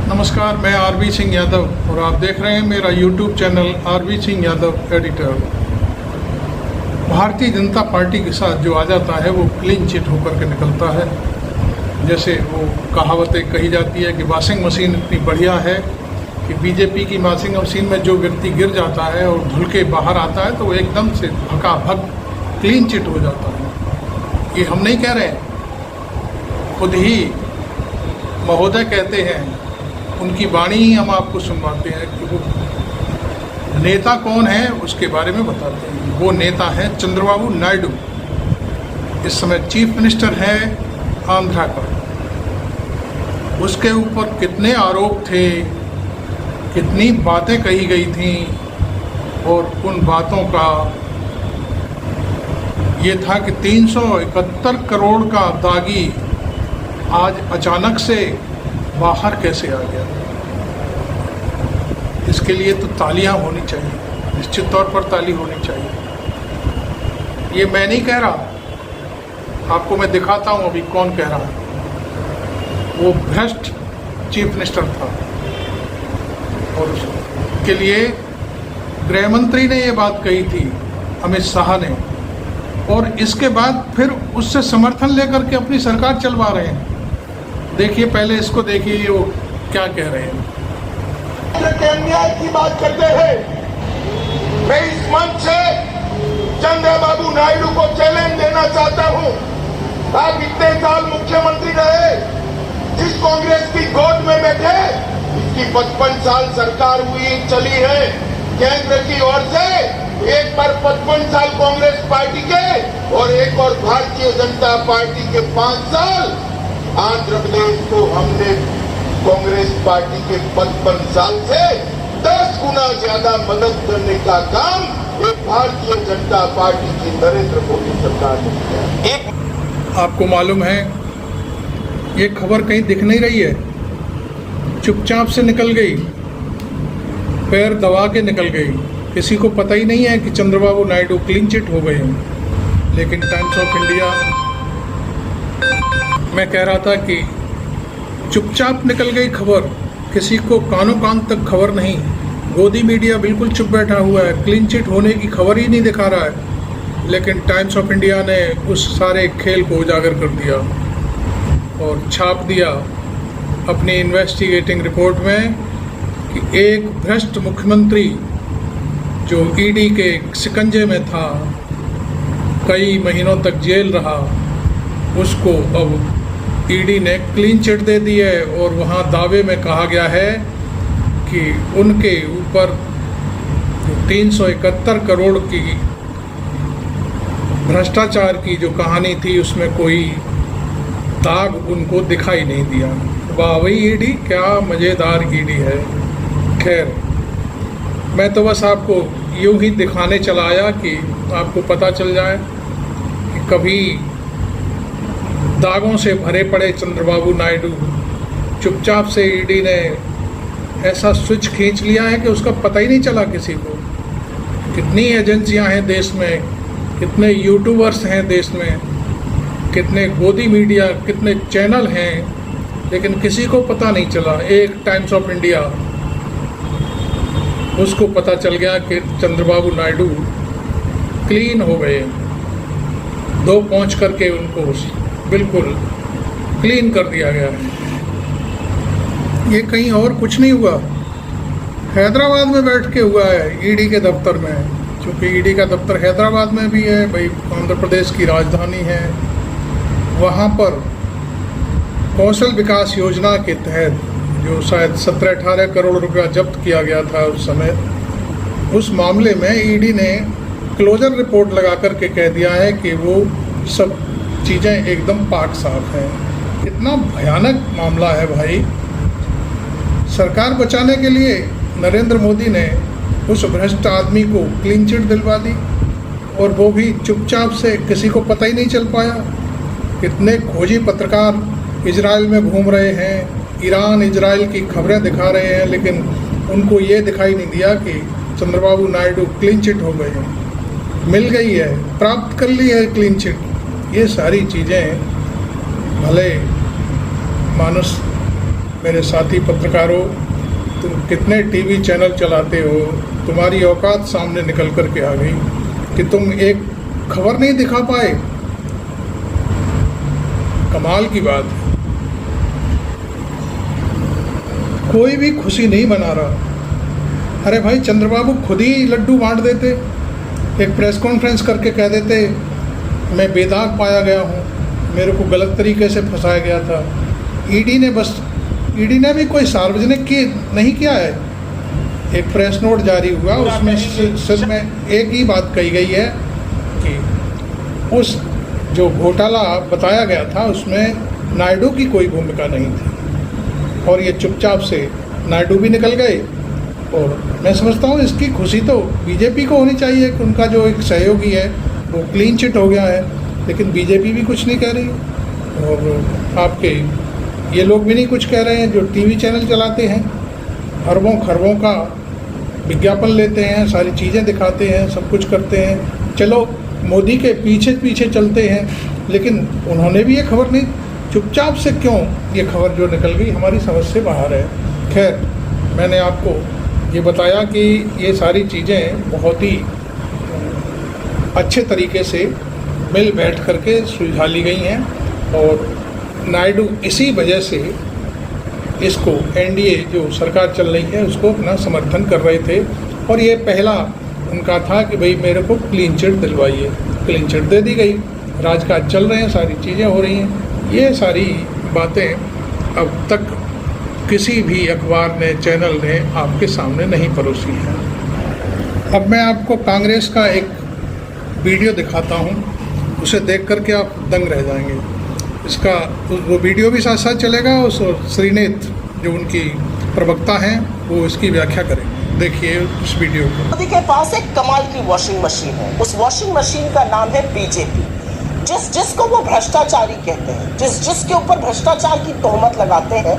नमस्कार, मैं आरबी सिंह यादव और आप देख रहे हैं मेरा YouTube channel RB Singh Yadav editor. Bharatiya Janata party के साथ जो आ जाता है वो क्लीन चिट होकर के निकलता है। जैसे वो कहावतें कही जाती है कि वॉशिंग मशीन इतनी बढ़िया है कि बीजेपी की वॉशिंग मशीन में जो व्यक्ति गिर जाता है और धुल के बाहर आता है तो वो एकदम से भकाभक क्लीन चिट हो जाता है। ये हम नहीं कह रहे हैं, खुद ही महोदय कहते हैं, उनकी वाणी ही हम आपको सुनवाते हैं कि वो नेता कौन है उसके बारे में बताते हैं। वो नेता है चंद्रबाबू नायडू, इस समय चीफ मिनिस्टर है आंध्रा का। उसके ऊपर कितने आरोप थे, कितनी बातें कही गई थी और उन बातों का ये था कि 371 करोड़ का दागी आज अचानक से बाहर कैसे आ गया। इसके लिए तो तालियां होनी चाहिए, निश्चित तौर पर ताली होनी चाहिए। ये मैं नहीं कह रहा, आपको मैं दिखाता हूं अभी कौन कह रहा है। वो भ्रष्ट चीफ मिनिस्टर था और उसके लिए गृह मंत्री ने ये बात कही थी, अमित शाह ने, और इसके बाद फिर उससे समर्थन लेकर के अपनी सरकार चलवा रहे हैं। देखिए, पहले इसको देखिए वो क्या कह रहे हैं। अन्याय की बात करते हैं। मैं इस मंच से चंद्रबाबू नायडू को चैलेंज देना चाहता हूं। आप इतने साल मुख्यमंत्री रहे, जिस कांग्रेस की गोद में बैठे, इसकी 55 साल सरकार हुई चली है केंद्र की ओर से। एक बार 55 साल कांग्रेस पार्टी के और एक और भारतीय जनता पार्टी के 5 साल। आंध्र प्रदेश को हमने कांग्रेस पार्टी के 55 साल से 10 गुना ज्यादा मदद करने का काम एक भारतीय जनता पार्टी की नरेंद्र मोदी सरकार ने किया। आपको मालूम है ये खबर कहीं दिख नहीं रही है, चुपचाप से निकल गई, पैर दबा के निकल गई। किसी को पता ही नहीं है कि चंद्रबाबू नायडू क्लीन चिट हो गए हैं। लेकिन टाइम्स ऑफ इंडिया, मैं कह रहा था कि चुपचाप निकल गई खबर, किसी को कानों कान तक खबर नहीं। गोदी मीडिया बिल्कुल चुप बैठा हुआ है, क्लीन चिट होने की खबर ही नहीं दिखा रहा है। लेकिन टाइम्स ऑफ इंडिया ने उस सारे खेल को उजागर कर दिया और छाप दिया अपनी इन्वेस्टिगेटिंग रिपोर्ट में कि एक भ्रष्ट मुख्यमंत्री जो ईडी के शिकंजे में था, कई महीनों तक जेल रहा, उसको अब ईडी ने क्लीन चिट दे दी है। और वहाँ दावे में कहा गया है कि उनके ऊपर 371 करोड़ की भ्रष्टाचार की जो कहानी थी उसमें कोई दाग उनको दिखाई नहीं दिया। वाह वही ईडी, क्या मज़ेदार ईडी है। खैर, मैं तो बस आपको यूं ही दिखाने चला आया कि आपको पता चल जाए कि कभी दागों से भरे पड़े चंद्रबाबू नायडू, चुपचाप से ईडी ने ऐसा स्विच खींच लिया है कि उसका पता ही नहीं चला किसी को। कितनी एजेंसियां हैं देश में, कितने यूट्यूबर्स हैं देश में, कितने गोदी मीडिया, कितने चैनल हैं, लेकिन किसी को पता नहीं चला। एक टाइम्स ऑफ इंडिया, उसको पता चल गया कि चंद्रबाबू नायडू क्लीन हो गए, 2 पहुँच करके उनको बिल्कुल क्लीन कर दिया गया है। ये कहीं और कुछ नहीं हुआ, हैदराबाद में बैठ के हुआ है, ईडी के दफ्तर में। क्योंकि ईडी का दफ्तर हैदराबाद में भी है, भाई आंध्र प्रदेश की राजधानी है। वहाँ पर कौशल विकास योजना के तहत जो शायद 17-18 करोड़ रुपया जब्त किया गया था उस समय, उस मामले में ईडी ने क्लोजर रिपोर्ट लगा करके कह दिया है कि वो सब चीज़ें एकदम पाक साफ हैं। कितना भयानक मामला है भाई। सरकार बचाने के लिए नरेंद्र मोदी ने उस भ्रष्ट आदमी को क्लीन चिट दिलवा दी और वो भी चुपचाप से, किसी को पता ही नहीं चल पाया। कितने खोजी पत्रकार इजराइल में घूम रहे हैं, ईरान इजराइल की खबरें दिखा रहे हैं, लेकिन उनको ये दिखाई नहीं दिया कि चंद्रबाबू नायडू क्लीन चिट हो गए हैं, मिल गई है, प्राप्त कर ली है क्लीन चिट। ये सारी चीज़ें भले मानुष मेरे साथी पत्रकारों, तुम कितने टीवी चैनल चलाते हो, तुम्हारी औकात सामने निकल कर के आ गई कि तुम एक खबर नहीं दिखा पाए। कमाल की बात है। कोई भी खुशी नहीं मना रहा। अरे भाई, चंद्रबाबू खुद ही लड्डू बांट देते, एक प्रेस कॉन्फ्रेंस करके कह देते मैं बेदाग पाया गया हूँ, मेरे को गलत तरीके से फंसाया गया था। ईडी ने भी कोई सार्वजनिक नहीं किया है। एक प्रेस नोट जारी हुआ, उसमें सिर्फ में एक ही बात कही गई है कि उस जो घोटाला बताया गया था उसमें नायडू की कोई भूमिका नहीं थी, और ये चुपचाप से नायडू भी निकल गए। और मैं समझता हूँ इसकी खुशी तो बीजेपी को होनी चाहिए कि उनका जो एक सहयोगी है वो क्लीन चिट हो गया है, लेकिन बीजेपी भी कुछ नहीं कह रही, और आपके ये लोग भी नहीं कुछ कह रहे हैं जो टीवी चैनल चलाते हैं, अरबों खरबों का विज्ञापन लेते हैं, सारी चीज़ें दिखाते हैं, सब कुछ करते हैं। चलो मोदी के पीछे पीछे चलते हैं, लेकिन उन्होंने भी ये खबर नहीं, चुपचाप से क्यों ये खबर जो निकल गई हमारी समझ से बाहर है। खैर, मैंने आपको ये बताया कि ये सारी चीज़ें बहुत ही अच्छे तरीके से मिल बैठ करके सुलझा ली गई हैं, और नायडू इसी वजह से इसको एनडीए जो सरकार चल रही है उसको अपना समर्थन कर रहे थे, और ये पहला उनका था कि भाई मेरे को क्लीन चिट दिलवाइए। क्लीन चिट दे दी गई, राजकाज चल रहे हैं, सारी चीज़ें हो रही हैं। ये सारी बातें अब तक किसी भी अखबार ने, चैनल ने आपके सामने नहीं परोसी हैं। अब मैं आपको कांग्रेस का एक वीडियो दिखाता हूँ, उसे देख करके आप दंग रह जाएंगे। इसका वो वीडियो भी साथ साथ चलेगा, उस श्रीनेत जो उनकी प्रवक्ता हैं वो इसकी व्याख्या करेंगे। देखिए उस वीडियो को। मोदी के पास एक कमाल की वॉशिंग मशीन है। उस वॉशिंग मशीन का नाम है बीजेपी। जिसको वो भ्रष्टाचारी कहते हैं, जिसके ऊपर भ्रष्टाचार की तोहमत लगाते हैं,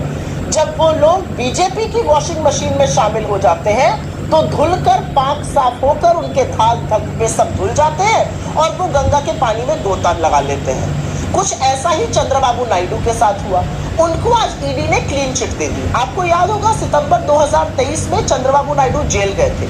जब वो लोग बीजेपी की वॉशिंग मशीन में शामिल हो जाते हैं तो धुलकर, पाक साफ होकर उनके थाल थक पे सब धुल जाते हैं और वो गंगा के पानी में गोता लगा लेते हैं। कुछ ऐसा ही चंद्रबाबू नायडू के साथ हुआ। उनको आज ईडी ने क्लीन चिट दे दी। आपको याद होगा सितंबर 2023 में चंद्रबाबू नायडू जेल गए थे।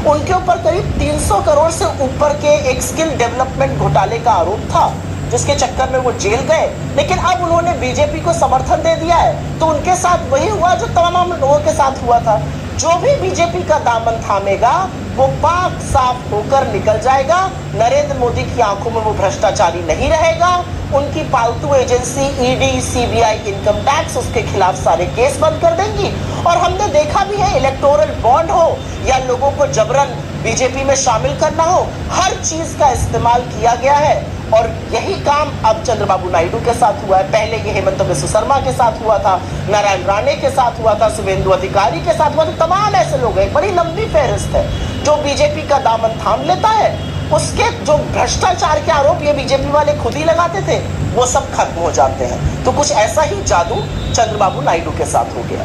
उनके ऊपर करीब 300 करोड़ से ऊपर के एक स्किल डेवलपमेंट घोटाले का आरोप था, जिसके चक्कर में वो जेल गए। लेकिन अब उन्होंने बीजेपी को समर्थन दे दिया है, तो उनके साथ वही हुआ जो तमाम लोगों के साथ हुआ था। जो भी बीजेपी का दामन थामेगा वो पाक साफ होकर निकल जाएगा। नरेंद्र मोदी की आंखों में वो भ्रष्टाचारी नहीं रहेगा। उनकी पालतू agency ED, CBI, income tax उसके खिलाफ सारे केस बंद कर देंगी। और हमने देखा भी है, इलेक्टोरल बॉन्ड हो या लोगों को जबरन बीजेपी में शामिल करना हो, हर चीज का इस्तेमाल किया गया है। और यही काम अब चंद्रबाबू नायडू के साथ हुआ है। पहले ये हेमंत बिस्वा शर्मा के साथ हुआ था, नारायण राणे के साथ हुआ था, शुभेंदु अधिकारी के साथ हुआ था। तमाम ऐसे लोग हैं, बड़ी लंबी फहरिस्त है। जो बीजेपी का दामन थाम लेता है, उसके जो भ्रष्टाचार के आरोप ये बीजेपी वाले खुद ही लगाते थे, वो सब खत्म हो जाते हैं। तो कुछ ऐसा ही जादू चंद्रबाबू नायडू के साथ हो गया।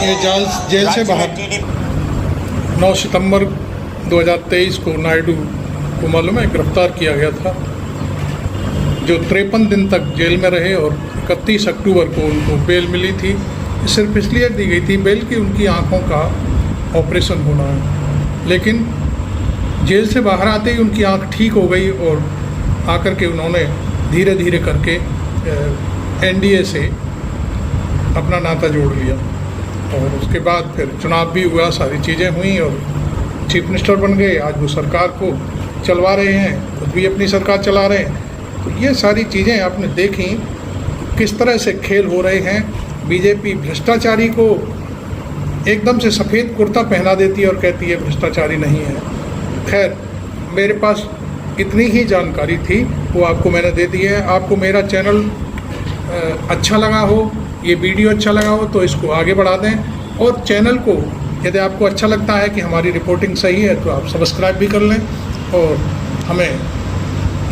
ये जेल से बाहर 9 सितंबर 2023 को नायडू को मालूम है गिरफ्तार किया गया था, जो 53 दिन तक जेल में रहे, और 31 अक्टूबर को उनको बेल मिली थी। सिर्फ इसलिए दी गई थी बेल कि उनकी आंखों का ऑपरेशन होना है। लेकिन जेल से बाहर आते ही उनकी आंख ठीक हो गई, और आकर के उन्होंने धीरे धीरे करके एनडीए से अपना नाता जोड़ लिया, और उसके बाद फिर चुनाव भी हुआ, सारी चीज़ें हुई, और चीफ मिनिस्टर बन गए। आज वो सरकार को चलवा रहे हैं, खुद भी अपनी सरकार चला रहे हैं। तो ये सारी चीज़ें आपने देखी किस तरह से खेल हो रहे हैं। बीजेपी भ्रष्टाचारी को एकदम से सफ़ेद कुर्ता पहना देती है और कहती है भ्रष्टाचारी नहीं है। खैर, मेरे पास इतनी ही जानकारी थी, वो आपको मैंने दे दी है। आपको मेरा चैनल अच्छा लगा हो, ये वीडियो अच्छा लगा हो, तो इसको आगे बढ़ा दें, और चैनल को यदि आपको अच्छा लगता है कि हमारी रिपोर्टिंग सही है तो आप सब्सक्राइब भी कर लें और हमें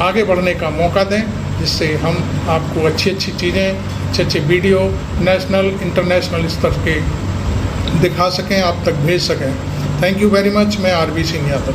आगे बढ़ने का मौका दें, जिससे हम आपको अच्छी अच्छी चीज़ें, अच्छे वीडियो नेशनल इंटरनेशनल स्तर के दिखा सकें, आप तक भेज सकें। Thank you very much. मैं आरबी सिंह यादव।